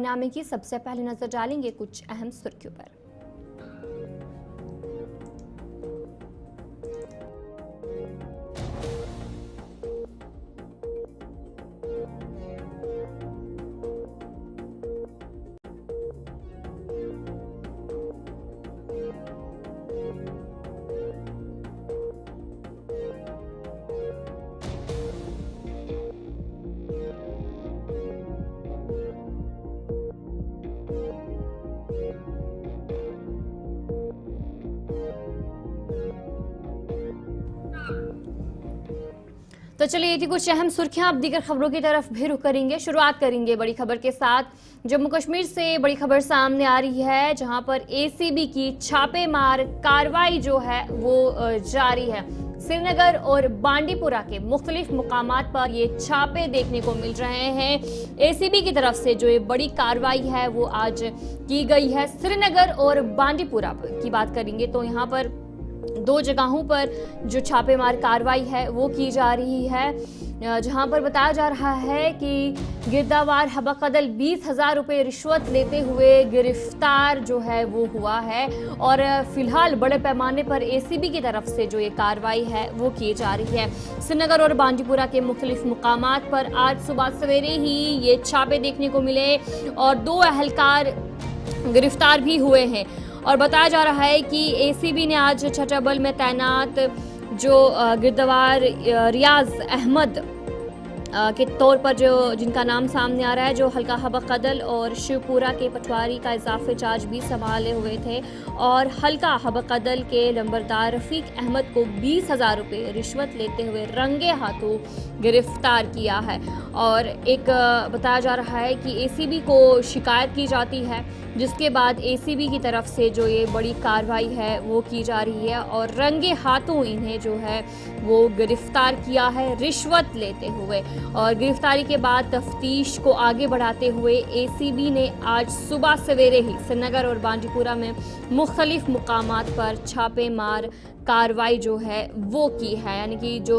नामे की सबसे पहले नजर डालेंगे कुछ अहम सुर्खियों पर। तो चलिए ये थी कुछ अहम सुर्खियां। अब दीगर खबरों की तरफ भी रुख करेंगे। शुरुआत करेंगे बड़ी खबर के साथ। जम्मू कश्मीर से बड़ी खबर सामने आ रही है, जहां पर एसीबी की छापेमार कार्रवाई जो है वो जारी है। श्रीनगर और बांडीपुरा के मुख्तलिफ मुकामात पर ये छापे देखने को मिल रहे हैं। एसीबी की तरफ से जो ये बड़ी कार्रवाई है वो आज की गई है। श्रीनगर और बांडीपुरा की बात करेंगे तो यहाँ पर दो जगहों पर जो छापेमार कार्रवाई है वो की जा रही है, जहां पर बताया जा रहा है कि गिरदावार हबकदल 20,000 रुपये रिश्वत लेते हुए गिरफ्तार जो है वो हुआ है। और फिलहाल बड़े पैमाने पर एसीबी की तरफ से जो ये कार्रवाई है वो की जा रही है। श्रीनगर और बांडीपुरा के मुख्तलिफ मुकामात पर आज सुबह सवेरे ही ये छापे देखने को मिले और 2 अहलकार गिरफ्तार भी हुए हैं। और बताया जा रहा है कि एसीबी ने आज छठा बल में तैनात जो गिरदावार रियाज अहमद के तौर पर जिनका नाम सामने आ रहा है, जो हल्का हबकदल और शिवपुरा के पटवारी का इजाफी चार्ज भी संभाले हुए थे, और हल्का हबकदल के नंबरदार रफीक अहमद को 20,000 रुपये रिश्वत लेते हुए रंगे हाथों गिरफ्तार किया है। और एक बताया जा रहा है कि एसीबी को शिकायत की जाती है, जिसके बाद एसीबी की तरफ से जो ये बड़ी कार्रवाई है वो की जा रही है और रंगे हाथों इन्हें जो है वो गिरफ्तार किया है रिश्वत लेते हुए। और गिरफ्तारी के बाद तफ्तीश को आगे बढ़ाते हुए एसीबी ने आज सुबह सवेरे ही श्रीनगर और बांडीपुरा में मुख्तलिफ मुकामात पर छापेमार कार्रवाई जो है वो की है। यानी कि जो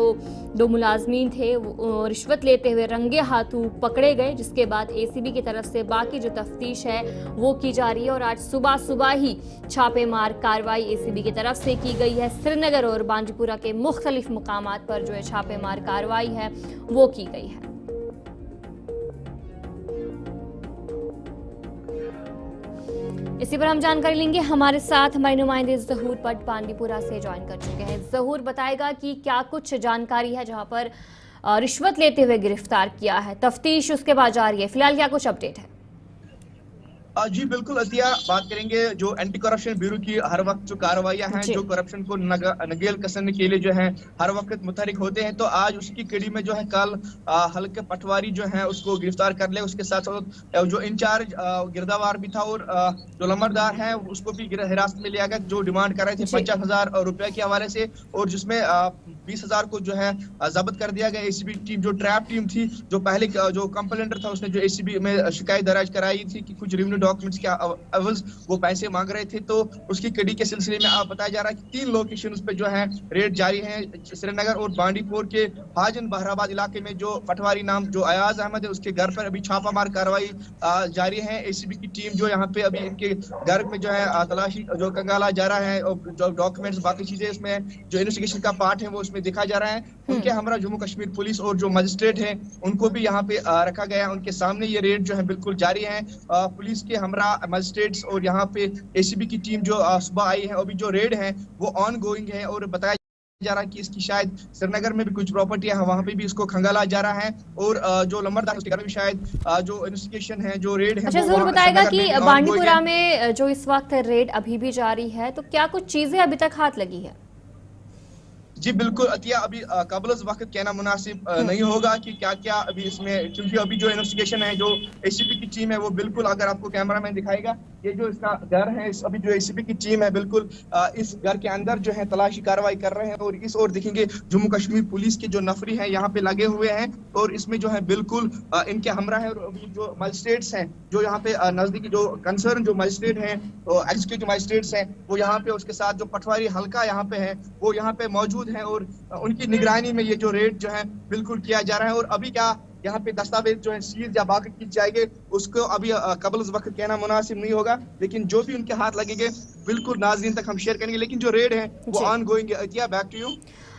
2 मुलाजमीन थे वो रिश्वत लेते हुए रंगे हाथों पकड़े गए, जिसके बाद एसीबी की तरफ से बाकी जो तफ्तीश है वो की जा रही है। और आज सुबह ही छापेमार कार्रवाई एसीबी की तरफ से की गई है। श्रीनगर और बांडीपुरा के मुख्तलिफ मुकामात पर जो है छापेमार कार्रवाई है वो की गई है। इसी पर हम जानकारी लेंगे। हमारे साथ हमारे नुमाइंदे ज़हूर पट बांडीपुरा से ज्वाइन कर चुके हैं। ज़हूर बताएगा कि क्या कुछ जानकारी है जहां पर रिश्वत लेते हुए गिरफ्तार किया है, तफ्तीश उसके बाद जारी है, फिलहाल क्या कुछ अपडेट है? जी बिल्कुल अतिया, बात करेंगे जो एंटी करप्शन ब्यूरो की हर वक्त जो कार्रवाइयां हैं जो करप्शन को नकेल कसने के लिए जो है हर वक्त मुतहरिक होते हैं, तो आज उसकी कड़ी में जो है कल हल्के पटवारी जो है उसको गिरफ्तार कर ले। उसके साथ साथ जो इंचार्ज गिरदावार भी था और जो लंबरदार है उसको भी हिरासत में लिया गया, जो डिमांड कर रहे थे 50,000 रुपए के हवाले से, और जिसमें 20,000 को जो है जब्त कर दिया गया। एसीबी टीम जो ट्रैप टीम थी, जो पहले जो कंप्लेंटर था उसने जो एसीबी में शिकायत दर्ज कराई थी कि कुछ रेवेन्यू डॉक्यूमेंट्स के अवज वो पैसे मांग रहे थे, तो उसकी कड़ी के सिलसिले में आप बताया जा रहा है कि 3 लोकेशन उस पे जो है रेड जारी है। श्रीनगर और बांडीपुर के हाजन बहराबाद इलाके में जो पटवारी नाम जो अयाज अहमद है उसके घर पर अभी छापामार कार्रवाई जारी है। एसीबी की टीम जो यहाँ पे अभी इनके घर में जो है तलाशी जो कंगाला जा रहा है, और जो डॉक्यूमेंट्स बाकी चीजें इसमें जो इन्वेस्टिगेशन का पार्ट है वो उसमें दिखा जा रहा है। उनके हमरा जम्मू कश्मीर पुलिस और जो मजिस्ट्रेट है उनको भी यहाँ पे रखा गया, उनके सामने ये रेड जो है बिल्कुल जारी है। पुलिस के हमरा मजिस्ट्रेट्स और यहाँ पे एसीबी की टीम जो सुबह आई है, अभी जो रेड है वो ऑन गोइंग है, और बताया जा रहा है कि इसकी शायद श्रीनगर में भी कुछ प्रॉपर्टियां हैं, वहां पे भी इसको खंगाला जा रहा है, और जो लंबरदार उसके घर में भी शायद जो इन्वेस्टिगेशन है जो रेड है। अच्छा, जरूर बताएगा कि बांडीपुरा में जो इस वक्त रेड अभी भी जारी है, तो क्या कुछ चीजें अभी तक हाथ लगी है? जी बिल्कुल अतिया, अभी कबल वक्त कहना मुनासिब नहीं होगा कि क्या क्या अभी इसमें, क्योंकि अभी जो इन्वेस्टिगेशन है जो एसीबी की टीम है वो बिल्कुल, अगर आपको कैमरा मैन दिखाएगा ये जो इसका घर है, अभी जो एसीबी की टीम है बिल्कुल इस घर के अंदर जो है तलाशी कार्रवाई कर रहे हैं। और इस ओर देखेंगे जम्मू कश्मीर पुलिस के जो नफरी है यहाँ पे लगे हुए हैं, और इसमें जो है बिल्कुल इनके हमरा है। और अभी जो मजिस्ट्रेट्स हैं जो यहाँ पे नजदीकी जो कंसर्न जो मजिस्ट्रेट हैं, एग्जीक्यूटिव मजिस्ट्रेट्स हैं वो यहाँ पे, उसके साथ जो पटवारी हल्का यहाँ पे है वो यहाँ पे मौजूद है, और उनकी निगरानी में ये जो रेड जो है बिल्कुल किया जा रहा है। और अभी क्या यहाँ पे दस्तावेज जो है सीज या बाकी की जाएंगे, उसको अभी कबल उस वक्त कहना मुनासिब नहीं होगा, लेकिन जो भी उनके हाथ लगेंगे बिल्कुल नाज़रीन तक हम शेयर करेंगे। लेकिन जो रेड है वो ऑन गोइंग है। Atiya, back to you.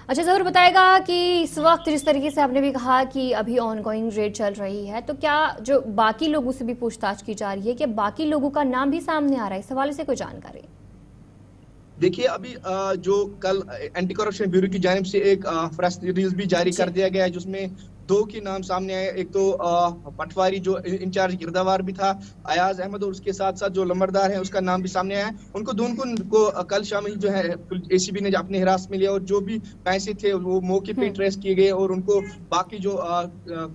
अच्छा, जरूर बताएगा कि इस वक्त जिस तरीके से आपने भी कहा कि अभी ऑन गोइंग रेड चल रही है, तो क्या जो बाकी लोगों से भी पूछताछ की जा रही है कि बाकी लोगों का नाम भी सामने आ रहा है, इस हवाले से कोई जानकारी? देखिए, अभी जो कल एंटी करप्शन ब्यूरो की जानिब से एक प्रेस रिलीज भी जारी कर दिया गया है, जिसमें 2 के नाम सामने आए। एक तो पटवारी जो इंचार्ज गिरदावार भी था, अयाज अहमद, और उसके साथ साथ जो लंबरदार है उसका नाम भी सामने आया। उनको दोनों को कल शाम ही जो है एसीबी ने अपने हिरासत में लिया, और जो भी पैसे थे वो मौके पे ट्रेस किए गए, और उनको बाकी जो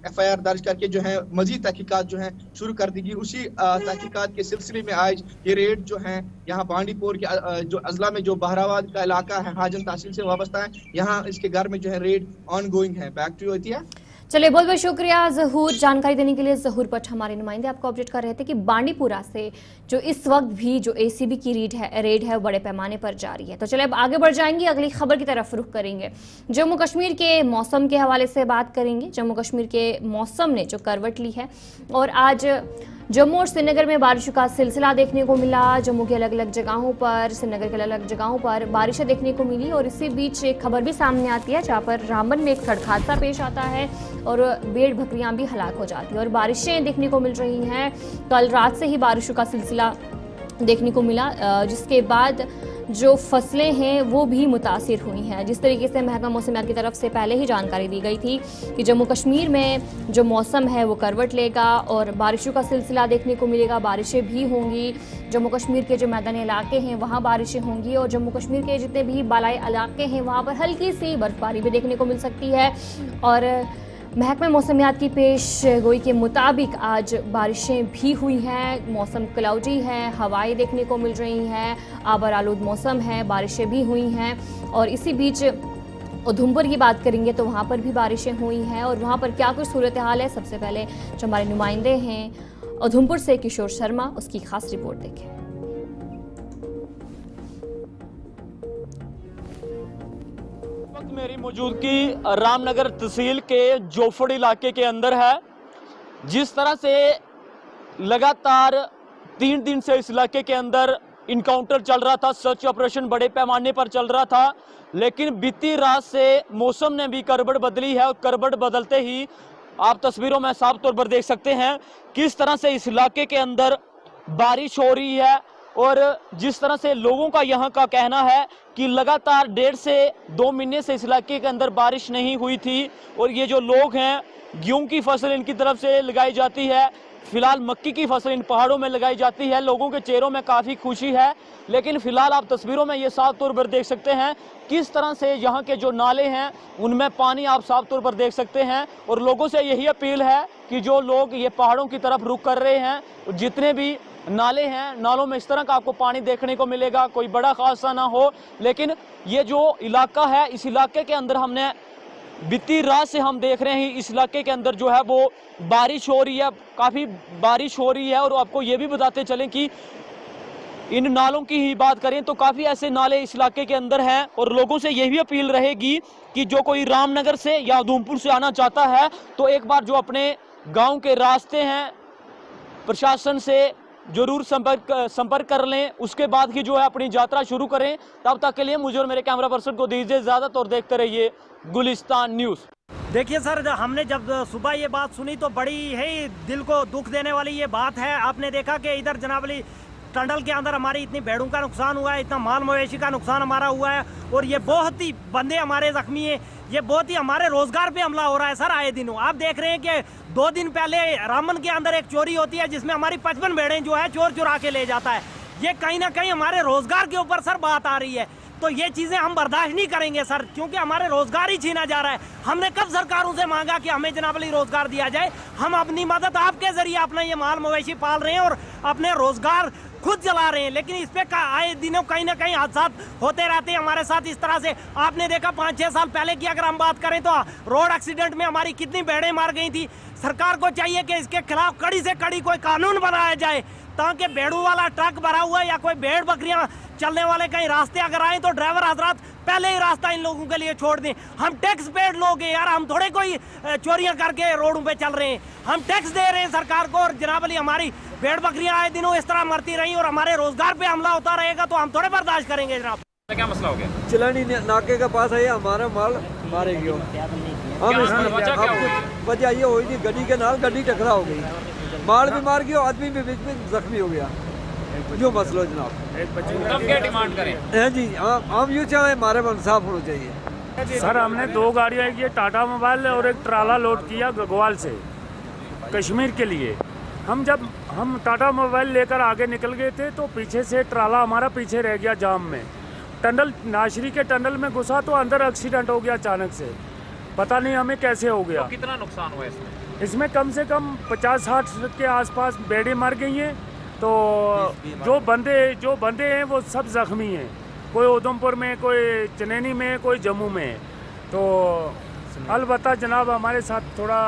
एफआईआर दर्ज करके जो है मजीद तहकीकात जो है शुरू कर दी गई। उसी तहकीकात के सिलसिले में आज ये रेड जो है यहाँ बांडीपुर के जो अजला में जो बहराबाद का इलाका है, हाजन तहसील से वाबस्ता है, यहाँ इसके घर में जो है रेड ऑन गोइंग है। Back to you Atiya. चलिए, बहुत बहुत शुक्रिया ज़हूर, जानकारी देने के लिए। ज़हूर पट हमारे नुमाइंदे आपको अपडेट कर रहे थे कि बांडीपुरा से जो इस वक्त भी जो एसीबी की रेड है बड़े पैमाने पर जारी है। तो चलिए अब आगे बढ़ जाएंगे, अगली खबर की तरफ रुख करेंगे। जम्मू कश्मीर के मौसम के हवाले से बात करेंगे। जम्मू कश्मीर के मौसम ने जो करवट ली है, और आज जम्मू और श्रीनगर में बारिश का सिलसिला देखने को मिला। जम्मू के अलग अलग जगहों पर, श्रीनगर के अलग अलग जगहों पर बारिशें देखने को मिली, और इसी बीच एक खबर भी सामने आती है जहां पर रामबन में एक सड़क हादसा पेश आता है और भेड़ बकरियां भी हलाक हो जाती है, और बारिशें देखने को मिल रही हैं। कल रात से ही बारिशों का सिलसिला देखने को मिला, जिसके बाद जो फसलें हैं वो भी मुतासिर हुई हैं। जिस तरीके से महकमा मौसमियात की तरफ से पहले ही जानकारी दी गई थी कि जम्मू कश्मीर में जो मौसम है वो करवट लेगा और बारिशों का सिलसिला देखने को मिलेगा, बारिशें भी होंगी। जम्मू कश्मीर के जो मैदानी इलाके हैं वहाँ बारिशें होंगी, और जम्मू कश्मीर के जितने भी बालाई इलाके हैं वहाँ पर हल्की सी बर्फबारी भी देखने को मिल सकती है। और महकमा मौसमियात की पेश गोई के मुताबिक आज बारिशें भी हुई हैं, मौसम क्लाउडी है, हवाएं देखने को मिल रही हैं, आबर आलूद मौसम है, बारिशें भी हुई हैं। और इसी बीच उधमपुर की बात करेंगे तो वहाँ पर भी बारिशें हुई हैं, और वहाँ पर क्या कुछ सूरत हाल है, सबसे पहले जो हमारे नुमाइंदे हैं उधमपुर से किशोर शर्मा, उसकी खास रिपोर्ट देखें। मेरी मौजूदगी रामनगर तहसील के जोफड़ इलाके के अंदर है। जिस तरह से लगातार 3 दिन से इस इलाके के अंदर इनकाउंटर चल रहा था, सर्च ऑपरेशन बड़े पैमाने पर चल रहा था, लेकिन बीती रात से मौसम ने भी करवट बदली है, और करवट बदलते ही आप तस्वीरों में साफ तौर पर देख सकते हैं किस तरह से इस इलाके के अंदर बारिश हो रही है। और जिस तरह से लोगों का यहाँ का कहना है कि लगातार 1.5 से 2 महीने से इस इलाके के अंदर बारिश नहीं हुई थी, और ये जो लोग हैं गेहूं की फसल इनकी तरफ से लगाई जाती है, फिलहाल मक्की की फसल इन पहाड़ों में लगाई जाती है। लोगों के चेहरों में काफ़ी खुशी है, लेकिन फिलहाल आप तस्वीरों में ये साफ तौर पर देख सकते हैं किस तरह से यहाँ के जो नाले हैं उनमें पानी आप साफ तौर पर देख सकते हैं। और लोगों से यही अपील है कि जो लोग ये पहाड़ों की तरफ रुख कर रहे हैं, जितने भी नाले हैं, नालों में इस तरह का आपको पानी देखने को मिलेगा, कोई बड़ा हादसा ना हो। लेकिन ये जो इलाका है, इस इलाके के अंदर हमने बीती रात से हम देख रहे हैं इस इलाके के अंदर जो है वो बारिश हो रही है, काफ़ी बारिश हो रही है। और आपको ये भी बताते चलें कि इन नालों की ही बात करें तो काफ़ी ऐसे नाले इस इलाके के अंदर हैं, और लोगों से यही अपील रहेगी कि जो कोई रामनगर से या उधमपुर से आना चाहता है तो एक बार जो अपने गाँव के रास्ते हैं प्रशासन से जरूर संपर्क कर लें, उसके बाद ही जो है अपनी यात्रा शुरू करें। तब तक के लिए मुझे और मेरे कैमरा पर्सन को दीजिए इजाजत, और देखते रहिए गुलिस्तान न्यूज़। देखिए सर, हमने जब सुबह ये बात सुनी तो बड़ी ही दिल को दुख देने वाली ये बात है। आपने देखा कि इधर जनाबली टंडल के अंदर हमारी इतनी भेड़ों का नुकसान हुआ है, इतना माल मवेशी का नुकसान हमारा हुआ है, और ये बहुत ही बंदे हमारे जख्मी हैं। ये बहुत ही हमारे रोजगार पे हमला हो रहा है सर आए दिनों। आप देख रहे हैं कि 2 दिन पहले रामन के अंदर एक चोरी होती है जिसमें हमारी 55 भेड़ें जो है चोर चुरा के ले जाता है। ये कहीं ना कहीं हमारे रोजगार के ऊपर सर बात आ रही है। तो ये चीजें हम बर्दाश्त नहीं करेंगे सर, क्योंकि हमारे रोजगार ही छीना जा रहा है। हमने कब सरकारों से मांगा कि हमें जनाबली रोजगार दिया जाए? हम अपनी मदद आपके जरिए अपना ये माल मवेशी पाल रहे हैं और अपने रोजगार खुद चला रहे हैं, लेकिन इस पे आए दिनों कहीं ना कहीं हादसा होते रहते हैं हमारे साथ इस तरह से। आपने देखा 5-6 साल पहले की अगर हम बात करें तो रोड एक्सीडेंट में हमारी कितनी भेड़ें मार गई थी। सरकार को चाहिए कि इसके खिलाफ कड़ी से कड़ी कोई कानून बनाया जाए, ताकि भेड़ों वाला ट्रक भरा हुआ या कोई भेड़ बकरियां चलने वाले कहीं रास्ते अगर आए तो ड्राइवर हजरात पहले ही रास्ता इन लोगों के लिए छोड़ दें। हम टैक्स पेड लोग हैं यार, हम थोड़े कोई चोरियां करके रोडों पे चल रहे हैं, हम टैक्स दे रहे हैं सरकार को। और जनाब अली हमारी भेड़ बकरियां आए दिनों इस तरह मरती रही और हमारे रोजगार पे हमला होता रहेगा तो हम थोड़े बर्दाश्त करेंगे जनाब। क्या मसला हो गया? चिलानी नाके के पास है, हमारा माल मारेगी हम वजह ये हुई थी गड्डी के नाल गड्डी टकरा हो गई, माल भी मार गया, आदमी भी बीच में जख्मी हो गया। जो मसला जनाब तब क्या डिमांड करें? है जी, हम यूँ चाहे हमारे इंसाफ होना चाहिए। सर हमने 2 गाड़ियाँ, एक ये टाटा मोबाइल और एक ट्राला लोड किया गगवाल से कश्मीर के लिए। जब हम टाटा मोबाइल लेकर आगे निकल गए थे तो पीछे से ट्राला हमारा पीछे रह गया जाम में, टनल नाशरी के टनल में घुसा तो अंदर एक्सीडेंट हो गया अचानक से, पता नहीं हमें कैसे हो गया। तो कितना नुकसान हुआ इसमें कम से कम 50-60 के आसपास भेड़ें मर गई हैं। तो जो बंदे हैं वो सब जख्मी हैं, कोई उधमपुर में, कोई चनैनी में, कोई जम्मू में। तो अलबत्ता जनाब हमारे साथ थोड़ा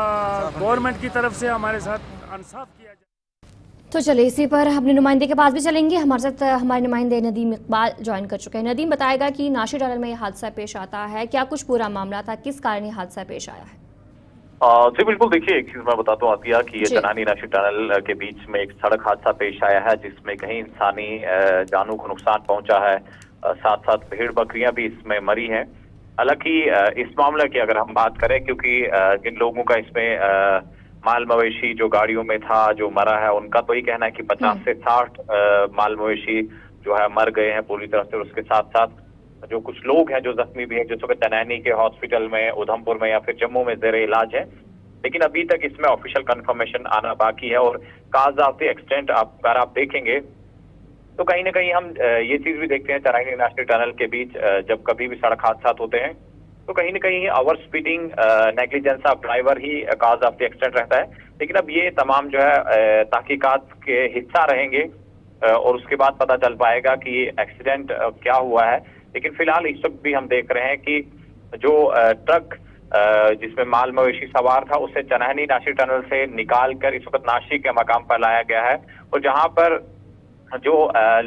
गवर्नमेंट की तरफ से हमारे साथ इंसाफ किया जाए। तो चलिए इसी पर अपने नुमाइंदे के पास भी चलेंगे। हमारे साथ हमारे नुमाइंदे नदीम इकबाल ज्वाइन कर चुके हैं। नदीम बताएगा कि नाशी टनल में यह हादसा पेश आता है, क्या कुछ पूरा मामला था, किस कारण ये हादसा पेश आया है? जी बिल्कुल, देखिए एक चीज मैं बताता हूँ आतिया कि ये चनानी नाशी टनल के बीच में एक सड़क हादसा पेश आया है जिसमें कहीं इंसानी जानों को नुकसान पहुंचा है, साथ साथ भेड़ बकरियां भी इसमें मरी हैं। हालांकि इस मामले की अगर हम बात करें, क्योंकि जिन लोगों का इसमें माल मवेशी जो गाड़ियों में था जो मरा है, उनका तो ये कहना है कि 50 से 60 माल मवेशी जो है मर गए हैं पूरी तरह से। उसके साथ साथ जो कुछ लोग हैं जो जख्मी भी हैं, जिस वक्त चनैनी के हॉस्पिटल में, उधमपुर में या फिर जम्मू में ज़ेरे इलाज है, लेकिन अभी तक इसमें ऑफिशियल कंफर्मेशन आना बाकी है। और काज ऑफ द एक्सटेंट अगर आप देखेंगे तो कहीं ना कहीं हम ये चीज भी देखते हैं चनानी नेशनल टनल के बीच जब कभी भी सड़क हादसा होते हैं तो कहीं ना कहीं over speeding, negligence of driver he cause of the extent रहता है। लेकिन अब ये तमाम जो है तहकीकात के हिस्सा रहेंगे और उसके बाद पता चल पाएगा कि ये एक्सीडेंट क्या हुआ है। लेकिन फिलहाल इस वक्त भी हम देख रहे हैं कि जो ट्रक जिसमें माल मवेशी सवार था उसे चनैनी नाशी टनल से निकाल कर इस वक्त नाशी के मकाम पर लाया गया है। और जहां पर जो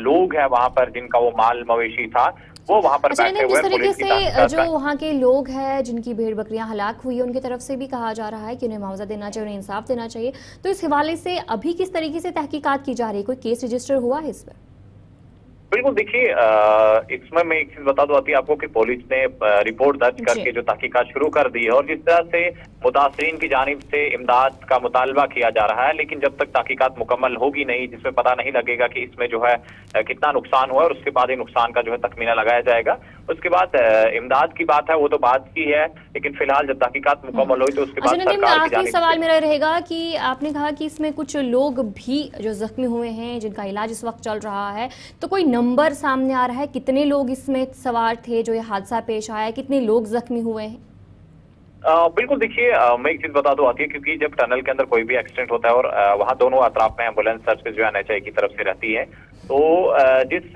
लोग हैं वहां पर जिनका वो माल मवेशी था वो वहां पर बैठे हुए, जिस तरीके से जो वहाँ के लोग हैं जिनकी भेड़ बकरियां हलाक हुई है उनकी तरफ से भी कहा जा रहा है कि उन्हें मुआवजा देना चाहिए, उन्हें इंसाफ देना चाहिए। तो इस हवाले से अभी किस तरीके से तहकीकात की जा रही है, कोई केस रजिस्टर हुआ है इस पर? बिल्कुल, देखिए इसमें मैं एक चीज बता दूं आती आपको कि पुलिस ने रिपोर्ट दर्ज करके जो तहकीकात शुरू कर दी है और जिस तरह से मुतासरीन की जानिब से इमदाद का मुतालबा किया जा रहा है, लेकिन जब तक तहकीकात मुकम्मल होगी नहीं, जिसमें पता नहीं लगेगा कि इसमें जो है कितना नुकसान हुआ और उसके बाद ही नुकसान का जो है तखमीना लगाया जाएगा। उसके बाद इमदाद की बात है वो तो बात की है, लेकिन फिलहाल जब तहकीकात मुकम्मल हुई तो उसके बाद आखिरी सवाल मेरा रहेगा कि आपने कहा कि इसमें कुछ लोग भी जो जख्मी हुए हैं जिनका इलाज इस वक्त चल रहा है, तो कोई नंबर सामने आ रहा है कितने लोग इसमें सवार थे जो ये हादसा पेश आया, कितने लोग जख्मी हुए हैं? बिल्कुल, देखिए मैं एक चीज बता दूं आती है, क्योंकि जब टनल के अंदर कोई भी एक्सीडेंट होता है और वहाँ दोनों अतराफ में एम्बुलेंस सर्विस जो NHI की तरफ से रहती है, तो जिस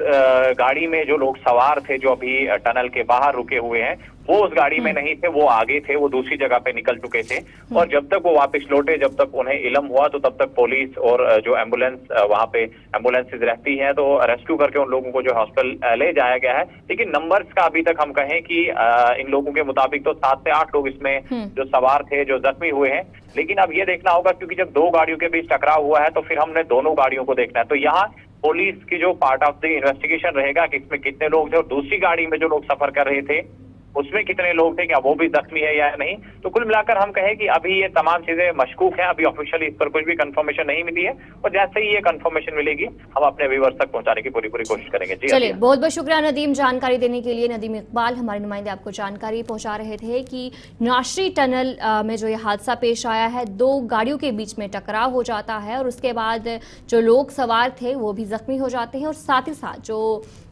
गाड़ी में जो लोग सवार थे जो अभी टनल के बाहर रुके हुए हैं वो उस गाड़ी में नहीं थे, वो आगे थे, वो दूसरी जगह पे निकल चुके थे। और जब तक वो वापस लौटे, जब तक उन्हें इल्म हुआ, तो तब तक पुलिस और जो एम्बुलेंस वहाँ पे एम्बुलेंसेज रहती हैं तो रेस्क्यू करके उन लोगों को जो हॉस्पिटल ले जाया गया है। लेकिन नंबर्स का अभी तक हम कहें कि इन लोगों के मुताबिक तो 7 से 8 लोग इसमें जो सवार थे जो जख्मी हुए हैं। लेकिन अब ये देखना होगा, क्योंकि जब 2 गाड़ियों के बीच टकराव हुआ है तो फिर हमने दोनों गाड़ियों को देखना है। तो यहाँ पुलिस की जो पार्ट ऑफ द इन्वेस्टिगेशन रहेगा कि इसमें कितने लोग थे और दूसरी गाड़ी में जो लोग सफर कर रहे थे उसमें कितने लोग थे, क्या वो भी जख्मी है या नहीं। तो कुल मिलाकर हम कहें कि अभी ये तमाम चीजें मशकूक हैं, अभी ऑफिशियली इस पर कुछ भी कंफर्मेशन नहीं मिली है और जैसे ही ये कंफर्मेशन मिलेगी हम अपने व्यूअर्स तक पहुंचाने की पूरी कोशिश करेंगे। जी चलिए, बहुत बहुत शुक्रिया नदीम जानकारी देने के लिए। नदीम इकबाल हमारे नुमाइंदे आपको जानकारी पहुंचा रहे थे कि नाशी टनल में जो ये हादसा पेश आया है, 2 गाड़ियों के बीच में टकराव हो जाता है और उसके बाद जो लोग सवार थे वो भी जख्मी हो जाते हैं और साथ ही साथ जो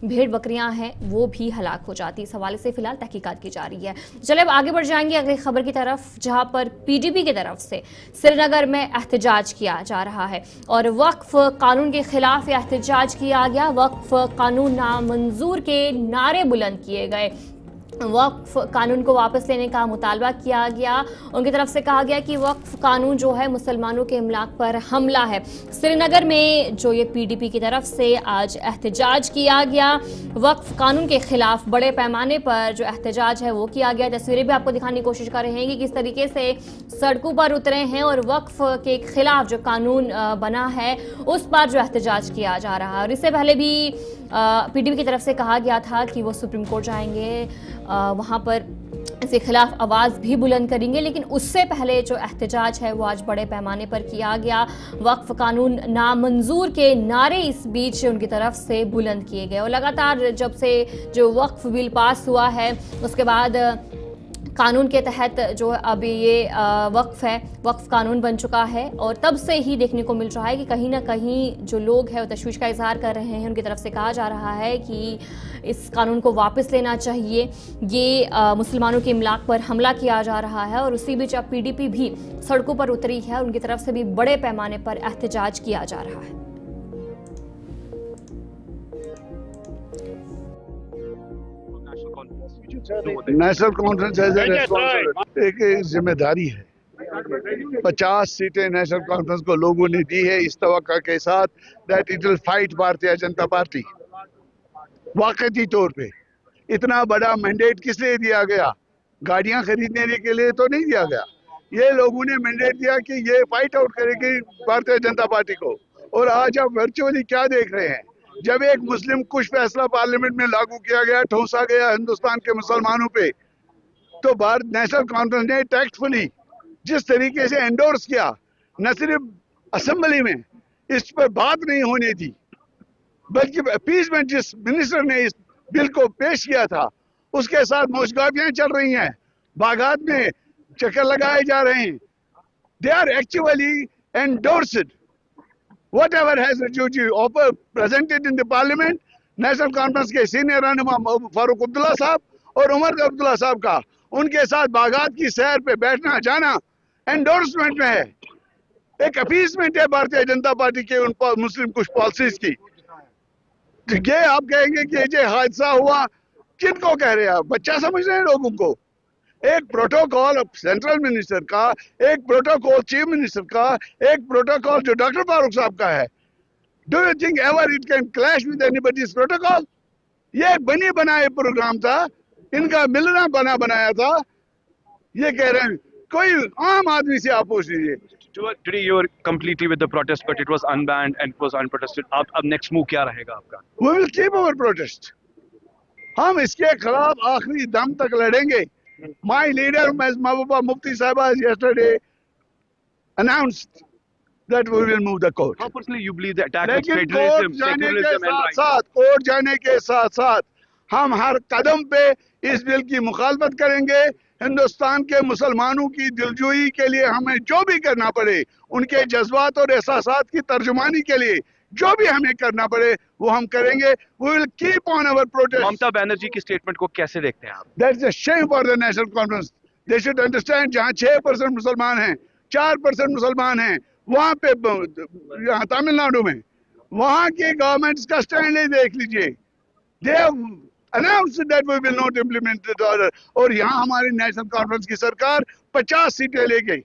भेड़ बकरियां हैं वो भी हलाक हो जाती है। इस हवाले से फिलहाल तहकीकात की जा रही है। चलिए अब आगे बढ़ जाएंगे अगली खबर की तरफ, जहां पर PDP की तरफ से श्रीनगर में एहतजाज किया जा रहा है और वक्फ कानून के खिलाफ एहतजाज किया गया। वक्फ कानून नामंजूर के नारे बुलंद किए गए। वक्फ कानून को वापस लेने का मुतालबा किया गया। उनकी तरफ से कहा गया कि वक्फ कानून जो है मुसलमानों के इमलाक पर हमला है। श्रीनगर में जो ये पीडीपी की तरफ से आज एहतजाज किया गया, वक्फ कानून के खिलाफ बड़े पैमाने पर जो एहतजाज है वो किया गया। तस्वीरें भी आपको दिखाने की कोशिश कर रहे हैं कि किस तरीके से सड़कों पर उतरे हैं और वक्फ के खिलाफ जो कानून बना है उस पर जो एहतजाज किया जा रहा है। और इससे पहले भी पीडीपी की तरफ से कहा गया था कि वो सुप्रीम कोर्ट जाएंगे, वहाँ पर इसके खिलाफ आवाज़ भी बुलंद करेंगे, लेकिन उससे पहले जो एहतजाज है वो आज बड़े पैमाने पर किया गया। वक्फ कानून नामंजूर के नारे इस बीच उनकी तरफ से बुलंद किए गए और लगातार जब से जो वक्फ बिल पास हुआ है उसके बाद कानून के तहत जो अब ये वक्फ है, वक्फ कानून बन चुका है और तब से ही देखने को मिल रहा है कि कहीं ना कहीं जो लोग हैं वो तशवीश का इजहार कर रहे हैं। उनकी तरफ से कहा जा रहा है कि इस कानून को वापस लेना चाहिए, ये मुसलमानों के इमलाक पर हमला किया जा रहा है। और उसी बीच अब पीडीपी भी सड़कों पर उतरी है, उनकी तरफ से भी बड़े पैमाने पर एहतजाज किया जा रहा है। नेशनल कॉन्फ्रेंस एज एक जिम्मेदारी है। 50 सीटें नेशनल कॉन्फ्रेंस को लोगों ने दी है इस तवक्का के साथ that it will fight Bharatiya Janata party. वाकई तौर पे इतना बड़ा मैंडेट किस लिए दिया गया? गाड़ियां खरीदने के लिए तो नहीं दिया गया। ये लोगों ने मैंडेट दिया कि ये फाइट आउट करेगी भारतीय जनता पार्टी को। और आज आप वर्चुअली क्या देख रहे हैं, जब एक मुस्लिम कुछ फैसला पार्लियामेंट में लागू किया गया, ठोसा गया हिंदुस्तान के मुसलमानों पे, तो भारत नेशनल कॉन्फ्रेंस ने टैक्टफुली जिस तरीके से एंडोर्स किया, न सिर्फ असेंबली में इस पर बात नहीं होने दी, बल्कि अपीसमेंट जिस मिनिस्टर ने इस बिल को पेश किया था उसके साथ मोशगाफियां चल रही हैं, बागात में चक्कर लगाए जा रहे हैं। They are actually endorsed whatever has offer presented in the parliament। National Conference के सीनियर रहनुमा फारूक अब्दुल्ला साहब और उमर अब्दुल्ला साहब का उनके साथ बागात की सैर पे बैठना जाना एंडोर्समेंट में है, एक अपीसमेंट है भारतीय जनता पार्टी के उन मुस्लिम कुछ पॉलिसीज की। ये आप कहेंगे कि ये हादसा हुआ, किनको कह रहे हैं आप? बच्चा समझ रहे हैं लोगों को? एक प्रोटोकॉल सेंट्रल मिनिस्टर का, एक प्रोटोकॉल चीफ मिनिस्टर का, एक प्रोटोकॉल जो डॉक्टर फारूक साहब का है। Do you think ever it can clash with anybody's protocol? ये एक बनी बनाए प्रोग्राम था, इनका मिलना बनाया था। ये कह रहे हैं, कोई आम आदमी से आप पूछ लीजिए। Today you were completely with the protest, but it was unbanned and it was unprotested. अब next move क्या रहेगा आपका? We will keep our protest। हम इसके खिलाफ आखिरी दम तक लड़ेंगे। My leader, Ms. Mahbooba Mufti Sahaba, yesterday announced that we will move the court। How personally you believe the attack was लेकिन federalism, कोर्ट जाने के secularism and right? साथ कोर्ट जाने के साथ हम हर कदम पे इस बिल की मुखालफत करेंगे। हिंदुस्तान के मुसलमानों की दिलजोई के लिए हमें जो भी करना पड़े, उनके जज्बात और एहसासात की तर्जुमानी के लिए जो भी हमें करना पड़े वो हम करेंगे। We will keep on our protest। Mamata Banerjee की स्टेटमेंट को कैसे देखते हैं आप? That's a shame for the national conference। They should understand जहाँ 6% मुसलमान हैं, 4% मुसलमान हैं, वहाँ पे यहाँ तमिलनाडु में वहाँ की गवर्नमेंट्स का स्टैंड देख लीजिए। They have announced that we will not implement the order। और यहाँ हमारी नेशनल कॉन्फ्रेंस की सरकार 50 सीटें ले गई,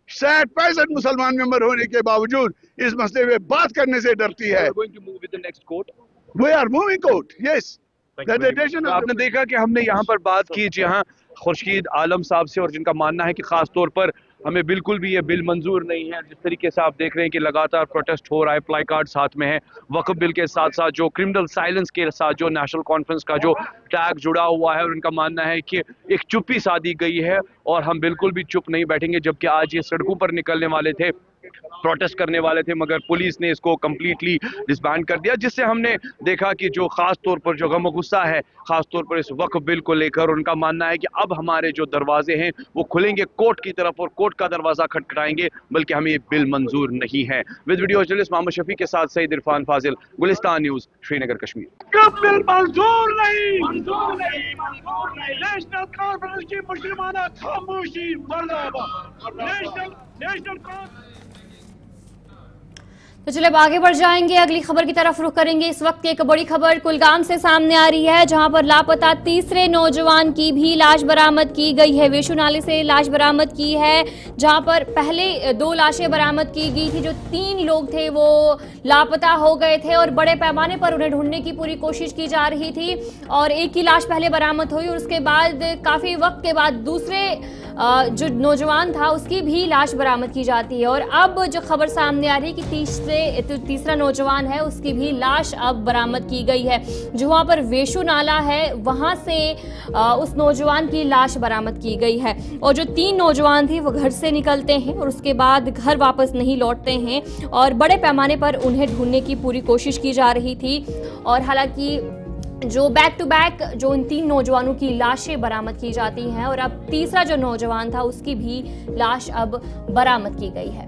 65 मुसलमान मेंबर होने के बावजूद इस मसले में बात करने से डरती है। Going to move with the next court? We are moving court, yes। आपने देखा कि हमने यहाँ पर बात की जहाँ खुर्शीद आलम साहब से, और जिनका मानना है कि खास तौर पर हमें बिल्कुल भी ये बिल मंजूर नहीं है। जिस तरीके से आप देख रहे हैं कि लगातार प्रोटेस्ट हो रहा है, प्लाई कार्ड साथ में है, वक्फ बिल के साथ साथ जो क्रिमिनल साइलेंस के साथ जो नेशनल कॉन्फ्रेंस का जो टैग जुड़ा हुआ है, और उनका मानना है कि एक चुप्पी साधी गई है और हम बिल्कुल भी चुप नहीं बैठेंगे। जबकि आज ये सड़कों पर निकलने वाले थे, प्रोटेस्ट करने वाले थे, मगर पुलिस ने इसको कंप्लीटली डिसबैंड कर दिया, जिससे हमने देखा कि जो खास तौर पर जो गम गुस्सा है खास तौर पर इस वक्फ बिल को लेकर, उनका मानना है कि अब हमारे जो दरवाजे हैं वो खुलेंगे कोर्ट की तरफ, और कोर्ट का दरवाजा खटखटाएंगे, बल्कि हमें ये बिल मंजूर नहीं है। With video journalist Mohammad Shafi के साथ सईद इरफान फाजिल, गुलिस्तान न्यूज, श्रीनगर, कश्मीर। बिल मंजूर नहीं, मंजूर नहीं, मंजूर नहीं। नेशनल कॉन्फ्रेंस की मुस्लिमाना खामोशी मुर्दाबाद। नेशनल तो चलिए अब आगे बढ़ जाएंगे, अगली खबर की तरफ रुख करेंगे। इस वक्त एक बड़ी खबर कुलगाम से सामने आ रही है, जहां पर लापता तीसरे नौजवान की भी लाश बरामद की गई है। वेशु नाले से लाश बरामद की है, जहां पर पहले 2 लाशें बरामद की गई थी। जो 3 लोग थे वो लापता हो गए थे और बड़े पैमाने पर उन्हें ढूंढने की पूरी कोशिश की जा रही थी और एक की लाश पहले बरामद हुई और उसके बाद काफी वक्त के बाद दूसरे जो नौजवान था उसकी भी लाश बरामद की जाती है। और अब जो खबर सामने आ रही है कि तीसरा नौजवान है उसकी भी लाश अब बरामद की गई है। जो वहाँ पर वेशु नाला है वहाँ से उस नौजवान की लाश बरामद की गई है। और जो 3 नौजवान थे वो घर से निकलते हैं और उसके बाद घर वापस नहीं लौटते हैं और बड़े पैमाने पर उन्हें ढूंढने की पूरी कोशिश की जा रही थी। और हालांकि जो बैक टू बैक जो उन 3 नौजवानों की लाशें बरामद की जाती हैं और अब तीसरा जो नौजवान था उसकी भी लाश अब बरामद की गई है।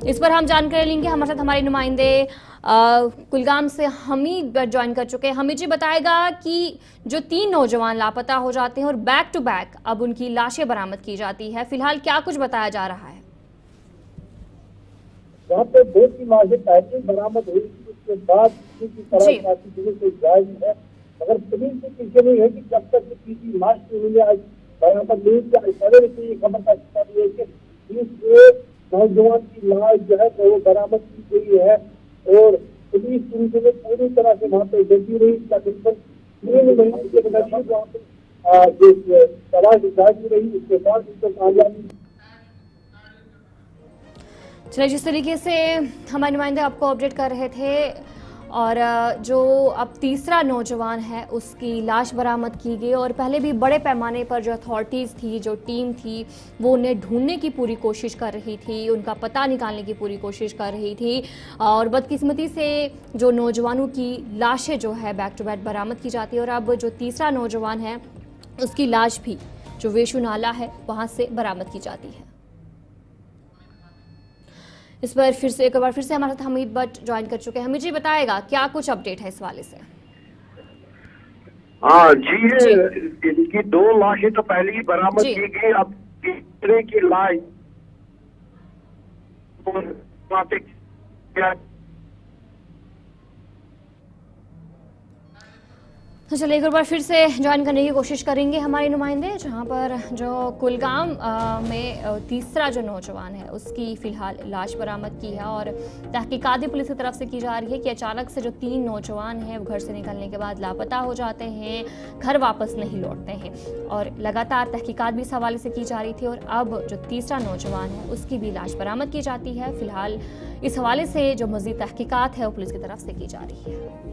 इस पर हम जानकारी लेंगे, हमारे साथ हमारे नुमाइंदे कुलगाम से हमीद ज्वाइन कर चुके हैं। हमीद जी बताएगा कि जो 3 नौजवान लापता हो जाते हैं और बैक टू बैक अब उनकी लाशें बरामद की जाती है, फिलहाल क्या कुछ बताया जा रहा है? वहाँ पे 2 की लाशें पहले बरामद हुई, उसके बाद की तरह काफी दिनों से जायज है, मगर पुलिस के पीछे नहीं है कि जब तक किसी लाश की हुई है। यहाँ पर न्यूज का इशारे से ये खबर का हिस्सा है कि इस नौजवान की लाश जो है वो बरामद की गई है और पुलिस पूरी तरह से वहाँ पे जगी रही। तकरीबन 3 महीने के नजदीक वहाँ पे जो तलाश जारी रही, उसके बाद उसको कामयाबी। चलिए, जिस तरीके से हमारे नुमाइंदे आपको अपडेट कर रहे थे और जो अब तीसरा नौजवान है उसकी लाश बरामद की गई और पहले भी बड़े पैमाने पर जो अथॉरिटीज़ थी, जो टीम थी, वो उन्हें ढूंढने की पूरी कोशिश कर रही थी, उनका पता निकालने की पूरी कोशिश कर रही थी। और बदकिस्मती से जो नौजवानों की लाशें जो है बैक टू बैक बरामद की जाती है और अब जो तीसरा नौजवान है उसकी लाश भी जो वेशु नाला है वहाँ से बरामद की जाती है। इस पर एक बार फिर से हमारे साथ हमीद भट्ट ज्वाइन कर चुके हैं। हमीद जी बताएगा क्या कुछ अपडेट है इस वाले से? हाँ जी, इनकी 2 लाशें तो पहले ही बरामद की गई, अब तीसरे की लाश तो चलिए एक बार फिर से ज्वाइन करने की कोशिश करेंगे हमारे नुमाइंदे, जहां पर जो कुलगाम में तीसरा जो नौजवान है उसकी फ़िलहाल लाश बरामद की है और तहकीकात भी पुलिस की तरफ से की जा रही है कि अचानक से जो 3 नौजवान हैं वो घर से निकलने के बाद लापता हो जाते हैं, घर वापस नहीं लौटते हैं और लगातार तहकीकात भी इस हवाले से की जा रही थी और अब जो तीसरा नौजवान है उसकी भी लाश बरामद की जाती है। फ़िलहाल इस हवाले से जो मज़ीद तहकीकात है वो पुलिस की तरफ से की जा रही है।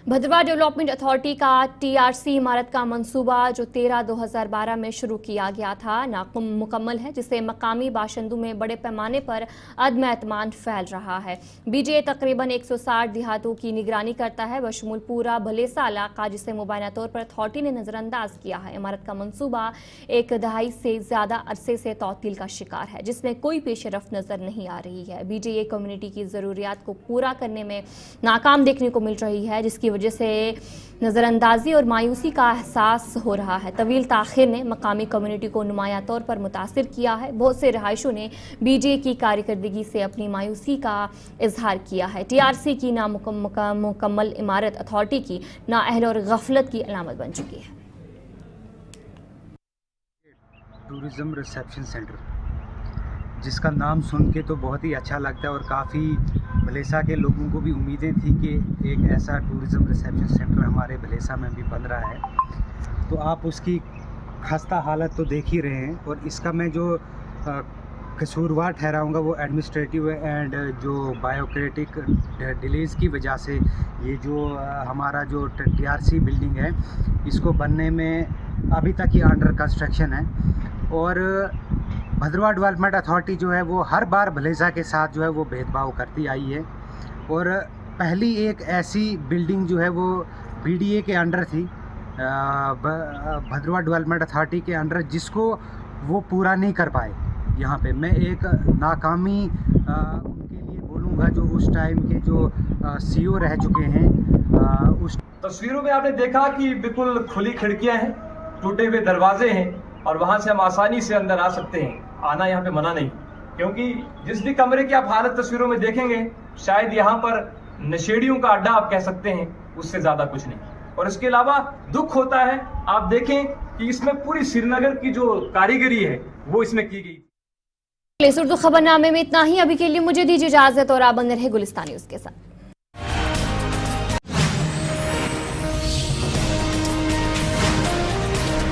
भद्रवाह डेवलपमेंट अथॉरिटी का TRC इमारत का मंसूबा जो 13/2012 में शुरू किया गया था नामुकम्मल है, जिससे मकामी बाशिंदों में बड़े पैमाने पर अदम एतमाद फैल रहा है। BDA तकरीबन 160 देहातों की निगरानी करता है, बशमूल पूरा भलेसा इलाका, जिसे मुबैना तौर पर अथॉरिटी ने नज़रअंदाज किया है। इमारत का मंसूबा 1 दहाई से ज़्यादा अरसे से तौतील का शिकार है, जिसमें कोई पेशरफ नज़र नहीं आ रही है। BDA कम्युनिटी की ज़रूरियात को पूरा करने में नाकाम देखने को मिल रही है, जिसकी वजह से नज़रअंदाजी और मायूसी का एहसास हो रहा है। तवील ताख़िर ने मकामी कम्युनिटी को नुमाया तौर पर मुतासिर किया है। बहुत से रहायशों ने BDA की कारकर्दगी से अपनी मायूसी का इजहार किया है। TRC की नामुकम्मल इमारत अथॉरिटी की नाअहल और गफलत की अलामत बन चुकी है। टूरिज़्म रिसेप्शन सेंटर, जिसका नाम सुन के तो बहुत ही अच्छा लगता है और काफ़ी भलेसा के लोगों को भी उम्मीदें थी कि एक ऐसा टूरिज़्म रिसेप्शन सेंटर हमारे भलेसा में भी बन रहा है। तो आप उसकी खस्ता हालत तो देख ही रहे हैं और इसका मैं जो कसूरवार ठहराऊंगा वो एडमिनिस्ट्रेटिव एंड जो बायोक्रेटिक डिलेज़ की वजह से ये जो हमारा जो TRC बिल्डिंग है इसको बनने में अभी तक ये अंडर कंस्ट्रक्शन है। और भद्रवाह डेवलपमेंट अथॉरिटी जो है वो हर बार भलेसा के साथ जो है वो भेदभाव करती आई है और पहली एक ऐसी बिल्डिंग जो है वो BDA के अंडर थी, भद्रवाह डेवलपमेंट अथॉरिटी के अंडर, जिसको वो पूरा नहीं कर पाए। यहाँ पे मैं एक नाकामी उनके लिए बोलूँगा जो उस टाइम के जो CO रह चुके हैं। उस तस्वीरों में आपने देखा कि बिल्कुल खुली खिड़कियाँ हैं, टूटे हुए दरवाजे हैं और वहाँ से हम आसानी से अंदर आ सकते हैं। आना यहाँ पे मना नहीं, क्योंकि जिस भी कमरे की आप हालत तस्वीरों में देखेंगे, शायद यहाँ पर नशेड़ियों का अड्डा आप कह सकते हैं, उससे ज़्यादा कुछ नहीं। और इसके अलावा दुख होता है, आप देखें कि इसमें पूरी श्रीनगर की जो कारीगरी है वो इसमें की गई। उर्दू खबरनामे में इतना ही। अभी के लिए मुझे दीजिए इजाजत और आप बने रहे गुलिस्तान न्यूज़ के साथ।